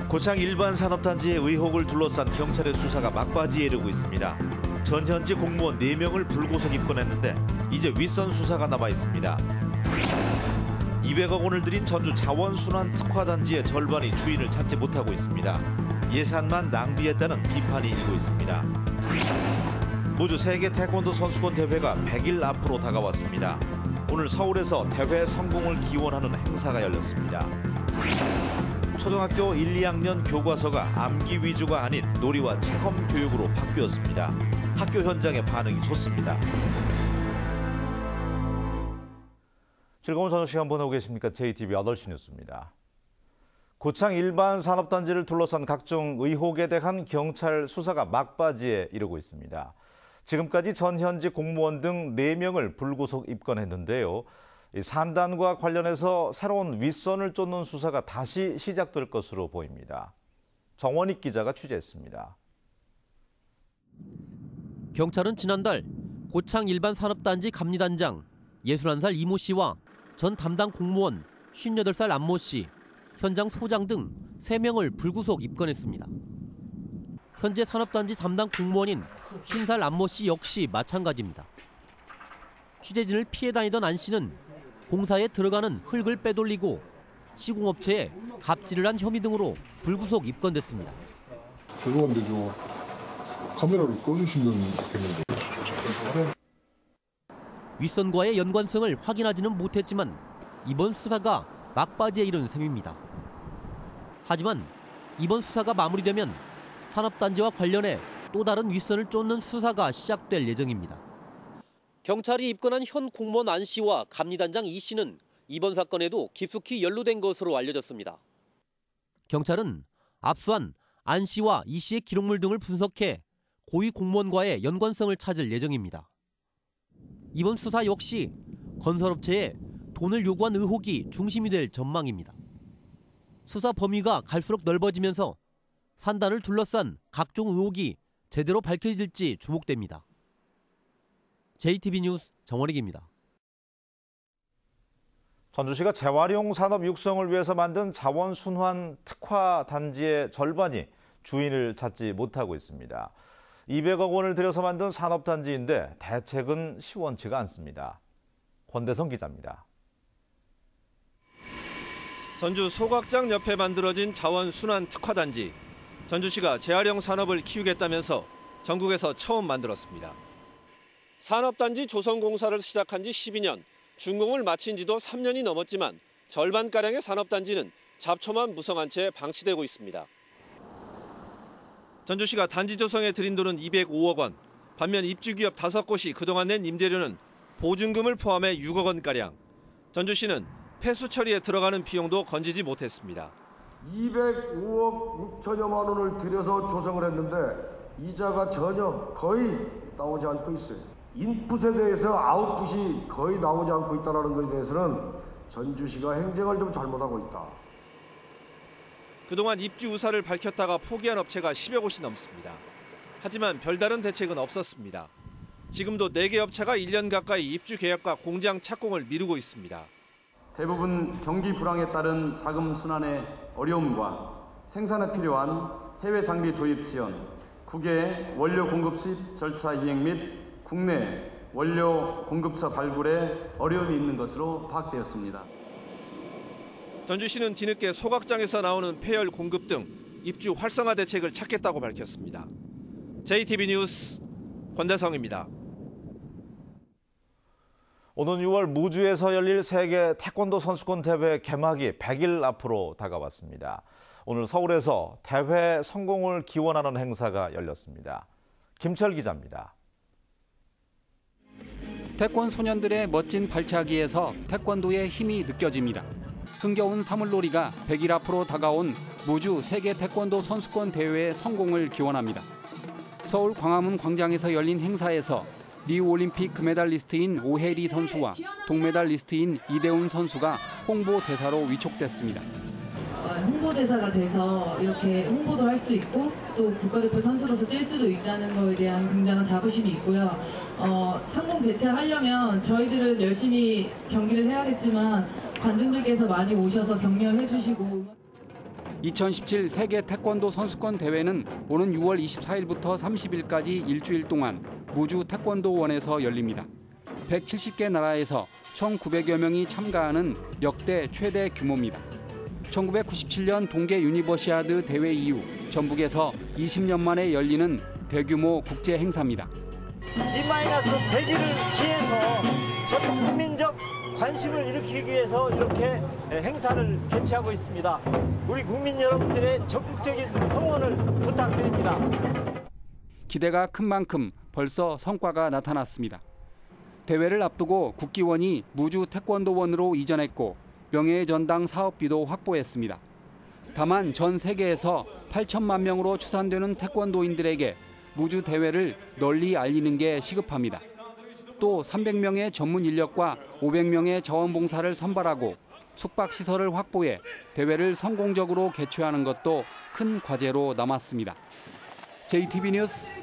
고창 일반 산업단지의 의혹을 둘러싼 경찰의 수사가 막바지에 이르고 있습니다. 전현직 공무원 4명을 불구속 입건했는데 이제 윗선 수사가 남아 있습니다. 200억 원을 들인 전주 자원순환특화단지의 절반이 주인을 찾지 못하고 있습니다. 예산만 낭비했다는 비판이 일고 있습니다. 무주 세계 태권도 선수권 대회가 100일 앞으로 다가왔습니다. 오늘 서울에서 대회 성공을 기원하는 행사가 열렸습니다. 초등학교 1, 2학년 교과서가 암기 위주가 아닌 놀이와 체험 교육으로 바뀌었습니다. 학교 현장의 반응이 좋습니다. 즐거운 저녁 시간 보내고 계십니까? JTBC 8시 뉴스입니다. 고창 일반 산업단지를 둘러싼 각종 의혹에 대한 경찰 수사가 막바지에 이르고 있습니다. 지금까지 전현직 공무원 등 4명을 불구속 입건했는데요. 산단과 관련해서 새로운 윗선을 쫓는 수사가 다시 시작될 것으로 보입니다. 정원익 기자가 취재했습니다. 경찰은 지난달 고창 일반산업단지 감리단장 61살 이모 씨와 전 담당 공무원 58살 안모 씨, 현장 소장 등 3명을 불구속 입건했습니다. 현재 산업단지 담당 공무원인 50살 안모 씨 역시 마찬가지입니다. 취재진을 피해 다니던 안 씨는 공사에 들어가는 흙을 빼돌리고 시공업체에 갑질을 한 혐의 등으로 불구속 입건됐습니다. 죄송한데 저 카메라를 꺼주시면 좋겠는데. 윗선과의 연관성을 확인하지는 못했지만 이번 수사가 막바지에 이른 셈입니다. 하지만 이번 수사가 마무리되면 산업단지와 관련해 또 다른 윗선을 쫓는 수사가 시작될 예정입니다. 경찰이 입건한 현 공무원 안 씨와 감리단장 이 씨는 이번 사건에도 깊숙이 연루된 것으로 알려졌습니다. 경찰은 압수한 안 씨와 이 씨의 기록물 등을 분석해 고위 공무원과의 연관성을 찾을 예정입니다. 이번 수사 역시 건설업체에 돈을 요구한 의혹이 중심이 될 전망입니다. 수사 범위가 갈수록 넓어지면서 산단을 둘러싼 각종 의혹이 제대로 밝혀질지 주목됩니다. JTBC 뉴스 정원익입니다. 전주시가 재활용 산업 육성을 위해서 만든 자원순환 특화 단지의 절반이 주인을 찾지 못하고 있습니다. 200억 원을 들여서 만든 산업단지인데 대책은 시원치가 않습니다. 권대성 기자입니다. 전주 소각장 옆에 만들어진 자원순환 특화단지. 전주시가 재활용 산업을 키우겠다면서 전국에서 처음 만들었습니다. 산업단지 조성 공사를 시작한 지 12년, 준공을 마친 지도 3년이 넘었지만 절반가량의 산업단지는 잡초만 무성한 채 방치되고 있습니다. 전주시가 단지 조성에 들인 돈은 205억 원, 반면 입주기업 5곳이 그동안 낸 임대료는 보증금을 포함해 6억 원가량. 전주시는 폐수 처리에 들어가는 비용도 건지지 못했습니다. 205억 6천여만 원을 들여서 조성을 했는데 이자가 전혀 거의 나오지 않고 있어요. 인풋에 대해서 아웃풋이 거의 나오지 않고 있다는 것에 대해서는 전주시가 행정을 좀 잘못하고 있다. 그동안 입주 의사를 밝혔다가 포기한 업체가 10여 곳이 넘습니다. 하지만 별다른 대책은 없었습니다. 지금도 4개 업체가 1년 가까이 입주 계약과 공장 착공을 미루고 있습니다. 대부분 경기 불황에 따른 자금 순환의 어려움과 생산에 필요한 해외 장비 도입 지연, 국외 원료 공급 수입 절차 이행 및 국내 원료 공급처 발굴에 어려움이 있는 것으로 파악되었습니다. 전주시는 뒤늦게 소각장에서 나오는 폐열 공급 등 입주 활성화 대책을 찾겠다고 밝혔습니다. JTBC 뉴스 권대성입니다. 오는 6월 무주에서 열릴 세계 태권도 선수권 대회 개막이 100일 앞으로 다가왔습니다. 오늘 서울에서 대회 성공을 기원하는 행사가 열렸습니다. 김철 기자입니다. 태권 소년들의 멋진 발차기에서 태권도의 힘이 느껴집니다. 흥겨운 사물놀이가 100일 앞으로 다가온 무주 세계 태권도 선수권 대회의 성공을 기원합니다. 서울 광화문 광장에서 열린 행사에서 리우올림픽 금메달리스트인 오혜리 선수와 동메달리스트인 이대훈 선수가 홍보대사로 위촉됐습니다. 홍보대사가 돼서 이렇게 홍보도 할 수 있고 또 국가대표 선수로서 뛸 수도 있다는 거에 대한 굉장한 자부심이 있고요. 성공 개최하려면 저희들은 열심히 경기를 해야겠지만 관중들께서 많이 오셔서 격려해 주시고 2017 세계 태권도 선수권 대회는 오는 6월 24일부터 30일까지 일주일 동안 무주 태권도원에서 열립니다. 170개 나라에서 1,900여 명이 참가하는 역대 최대 규모입니다. 1997년 동계 유니버시아드 대회 이후 전북에서 20년 만에 열리는 대규모 국제 행사입니다. D-100일을 기해서 전 국민적 관심을 일으키기 위해서 이렇게 행사를 개최하고 있습니다. 우리 국민 여러분들의 적극적인 성원을 부탁드립니다. 기대가 큰 만큼 벌써 성과가 나타났습니다. 대회를 앞두고 국기원이 무주 태권도원으로 이전했고 명예의 전당 사업비도 확보했습니다. 다만 전 세계에서 8천만 명으로 추산되는 태권도인들에게 무주 대회를 널리 알리는 게 시급합니다. 또 300명의 전문 인력과 500명의 자원봉사를 선발하고 숙박시설을 확보해 대회를 성공적으로 개최하는 것도 큰 과제로 남았습니다. JTB 뉴스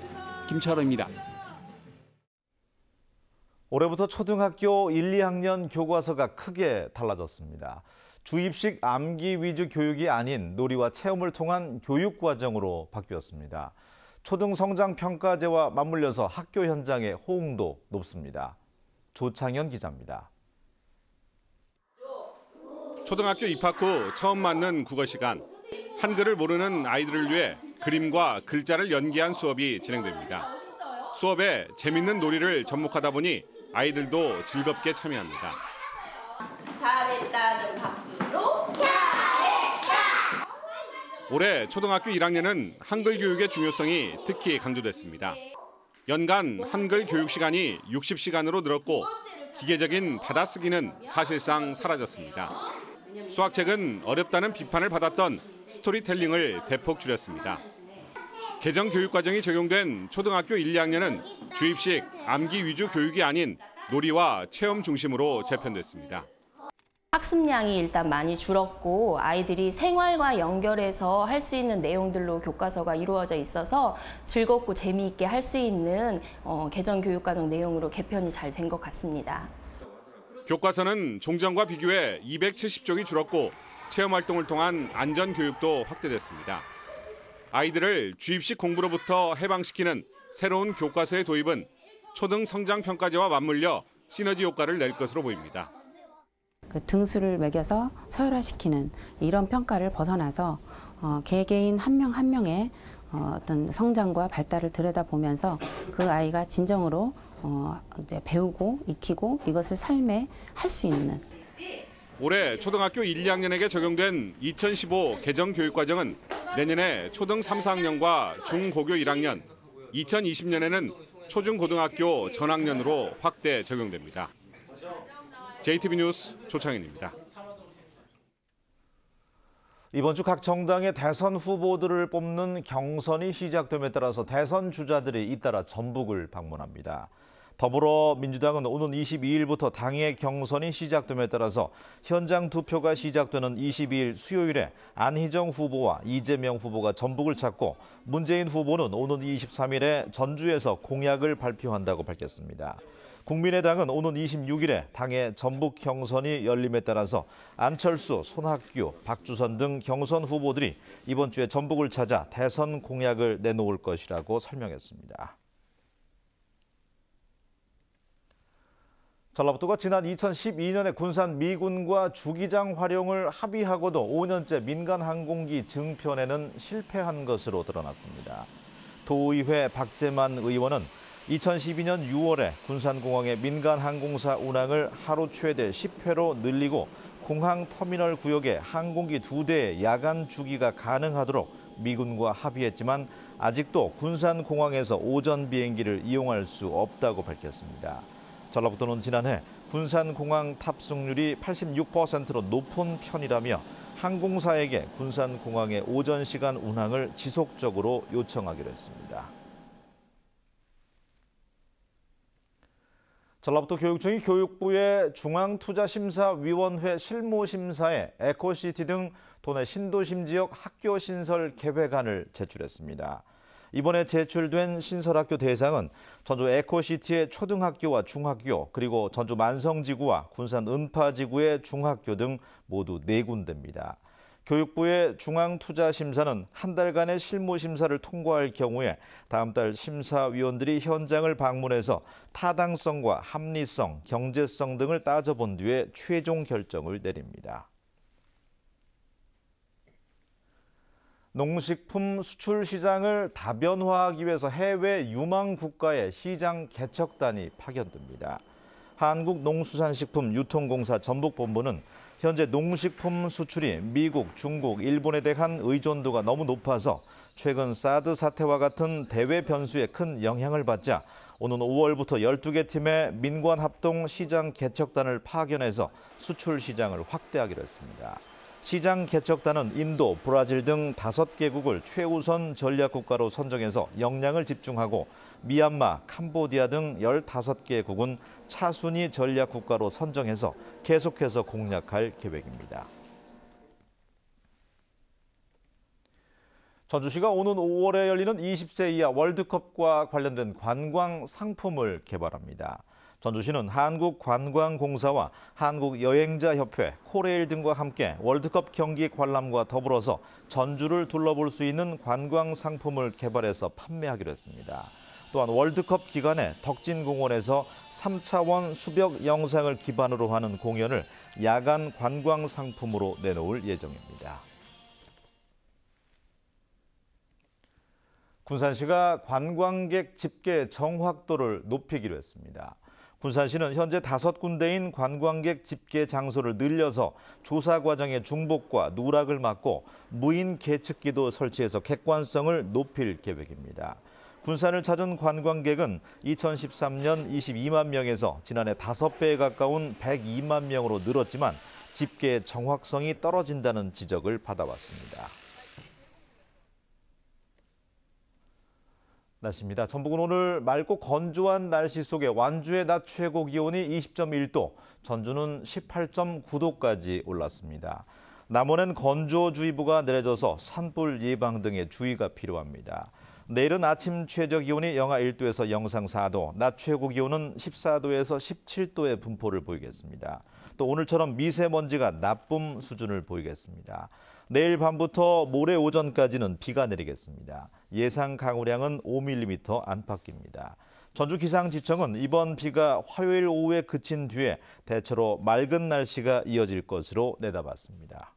김철우입니다. 올해부터 초등학교 1, 2학년 교과서가 크게 달라졌습니다. 주입식 암기 위주 교육이 아닌 놀이와 체험을 통한 교육 과정으로 바뀌었습니다. 초등성장평가제와 맞물려서 학교 현장의 호응도 높습니다. 조창현 기자입니다. 초등학교 입학 후 처음 맞는 국어 시간. 한글을 모르는 아이들을 위해 그림과 글자를 연계한 수업이 진행됩니다. 수업에 재밌는 놀이를 접목하다 보니 아이들도 즐겁게 참여합니다. 잘했다는 박수로 올해 초등학교 1학년은 한글 교육의 중요성이 특히 강조됐습니다. 연간 한글 교육 시간이 60시간으로 늘었고 기계적인 받아쓰기는 사실상 사라졌습니다. 수학책은 어렵다는 비판을 받았던 스토리텔링을 대폭 줄였습니다. 개정 교육 과정이 적용된 초등학교 1, 2학년은 주입식 암기 위주 교육이 아닌 놀이와 체험 중심으로 재편됐습니다. 학습량이 일단 많이 줄었고 아이들이 생활과 연결해서 할 수 있는 내용들로 교과서가 이루어져 있어서 즐겁고 재미있게 할 수 있는 개정 교육과정 내용으로 개편이 잘 된 것 같습니다. 교과서는 종전과 비교해 270쪽이 줄었고 체험 활동을 통한 안전 교육도 확대됐습니다. 아이들을 주입식 공부로부터 해방시키는 새로운 교과서의 도입은 초등 성장평가제와 맞물려 시너지 효과를 낼 것으로 보입니다. 등수를 매겨서 서열화시키는 이런 평가를 벗어나서 개개인 한 명 한 명의 어떤 성장과 발달을 들여다보면서 그 아이가 진정으로 이제 배우고 익히고 이것을 삶에 할 수 있는. 올해 초등학교 1, 2학년에게 적용된 2015 개정 교육과정은 내년에 초등 3, 4학년과 중고교 1학년, 2020년에는 초중고등학교 전학년으로 확대 적용됩니다. JTB 뉴스 조창현입니다. 이번 주 각 정당의 대선 후보들을 뽑는 경선이 시작됨에 따라서 대선 주자들이 잇따라 전북을 방문합니다. 더불어민주당은 오는 22일부터 당의 경선이 시작됨에 따라서 현장 투표가 시작되는 22일 수요일에 안희정 후보와 이재명 후보가 전북을 찾고 문재인 후보는 오는 23일에 전주에서 공약을 발표한다고 밝혔습니다. 국민의당은 오는 26일에 당의 전북 경선이 열림에 따라서 안철수, 손학규, 박주선 등 경선 후보들이 이번 주에 전북을 찾아 대선 공약을 내놓을 것이라고 설명했습니다. 전라북도가 지난 2012년에 군산 미군과 주기장 활용을 합의하고도 5년째 민간 항공기 증편에는 실패한 것으로 드러났습니다. 도의회 박재만 의원은 2012년 6월에 군산공항의 민간 항공사 운항을 하루 최대 10회로 늘리고 공항 터미널 구역에 항공기 2대의 야간 주기가 가능하도록 미군과 합의했지만 아직도 군산공항에서 오전 비행기를 이용할 수 없다고 밝혔습니다. 전라북도는 지난해 군산공항 탑승률이 86%로 높은 편이라며 항공사에게 군산공항의 오전 시간 운항을 지속적으로 요청하기로 했습니다. 전라북도 교육청이 교육부의 중앙투자심사위원회 실무심사에 에코시티 등 도내 신도심 지역 학교 신설 계획안을 제출했습니다. 이번에 제출된 신설학교 대상은 전주 에코시티의 초등학교와 중학교, 그리고 전주 만성지구와 군산 은파지구의 중학교 등 모두 4군데입니다. 교육부의 중앙투자심사는 한 달간의 실무심사를 통과할 경우에 다음 달 심사위원들이 현장을 방문해서 타당성과 합리성, 경제성 등을 따져본 뒤에 최종 결정을 내립니다. 농식품 수출 시장을 다변화하기 위해서 해외 유망 국가의 시장 개척단이 파견됩니다. 한국농수산식품유통공사 전북본부는 현재 농식품 수출이 미국, 중국, 일본에 대한 의존도가 너무 높아서 최근 사드 사태와 같은 대외 변수에 큰 영향을 받자 오는 5월부터 12개 팀의 민관합동 시장 개척단을 파견해서 수출 시장을 확대하기로 했습니다. 시장 개척단은 인도, 브라질 등 5개국을 최우선 전략국가로 선정해서 역량을 집중하고 미얀마, 캄보디아 등 15개국은 차순위 전략국가로 선정해서 계속해서 공략할 계획입니다. 전주시가 오는 5월에 열리는 20세 이하 월드컵과 관련된 관광 상품을 개발합니다. 전주시는 한국관광공사와 한국여행자협회, 코레일 등과 함께 월드컵 경기 관람과 더불어서 전주를 둘러볼 수 있는 관광 상품을 개발해서 판매하기로 했습니다. 또한 월드컵 기간에 덕진공원에서 3차원 수벽 영상을 기반으로 하는 공연을 야간 관광 상품으로 내놓을 예정입니다. 군산시가 관광객 집계 정확도를 높이기로 했습니다. 군산시는 현재 5군데인 관광객 집계 장소를 늘려서 조사 과정의 중복과 누락을 막고 무인 계측기도 설치해서 객관성을 높일 계획입니다. 군산을 찾은 관광객은 2013년 22만 명에서 지난해 5배에 가까운 102만 명으로 늘었지만 집계 정확성이 떨어진다는 지적을 받아왔습니다. 날씨입니다. 전북은 오늘 맑고 건조한 날씨 속에 완주의 낮 최고 기온이 20.1도, 전주는 18.9도까지 올랐습니다. 남원엔 건조주의보가 내려져서 산불 예방 등의 주의가 필요합니다. 내일은 아침 최저 기온이 영하 1도에서 영상 4도, 낮 최고 기온은 14도에서 17도의 분포를 보이겠습니다. 또 오늘처럼 미세먼지가 나쁨 수준을 보이겠습니다. 내일 밤부터 모레 오전까지는 비가 내리겠습니다. 예상 강우량은 5mm 안팎입니다. 전주기상지청은 이번 비가 화요일 오후에 그친 뒤에 대체로 맑은 날씨가 이어질 것으로 내다봤습니다.